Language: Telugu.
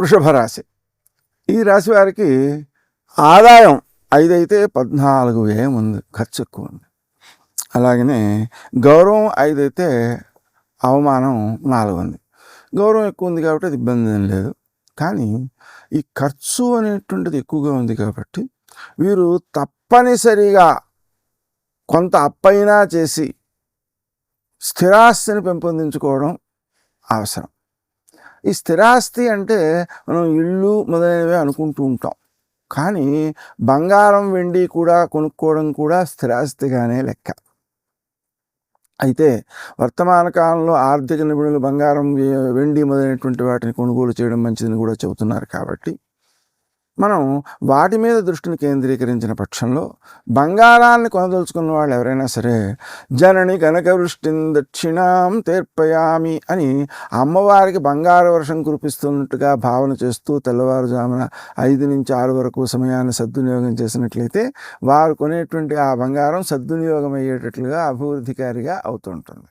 వృషభ రాశి. ఈ రాశి వారికి ఆదాయం 5 అయితే 14 వ్యయం ఉంది, ఖర్చు ఎక్కువ ఉంది. అలాగనే గౌరవం 5 అయితే అవమానం 4 ఉంది. గౌరవం ఎక్కువ ఉంది కాబట్టి అది ఇబ్బంది ఏం లేదు. కానీ ఈ ఖర్చు అనేటువంటిది ఎక్కువగా ఉంది కాబట్టి వీరు తప్పనిసరిగా కొంత అప్పైనా చేసి స్థిరాస్తిని పెంపొందించుకోవడం అవసరం. ఈ స్థిరాస్తి అంటే మనం ఇళ్ళు మొదలైనవి అనుకుంటూ ఉంటాం, కానీ బంగారం వెండి కూడా కొనుక్కోవడం కూడా స్థిరాస్తిగానే లెక్క. అయితే వర్తమాన కాలంలో ఆర్థిక నిపుణులు బంగారం వెండి మొదలైనటువంటి వాటిని కొనుగోలు చేయడం మంచిదని కూడా చెబుతున్నారు. కాబట్టి మనం వాటి మీద దృష్టిని కేంద్రీకరించిన పక్షంలో బంగారాన్ని కొనదలుచుకున్న వాళ్ళు ఎవరైనా సరే జనని కనకవృష్టిం దక్షిణాం తీర్పయామి అని అమ్మవారికి బంగారు వర్షం కురిపిస్తున్నట్టుగా భావన చేస్తూ తెల్లవారుజామున 5 నుంచి 6 వరకు సమయాన్ని సద్వినియోగం చేసినట్లయితే వారు కొనేటువంటి ఆ బంగారం సద్వినియోగం అయ్యేటట్లుగా అభివృద్ధికారిగా అవుతుంటుంది.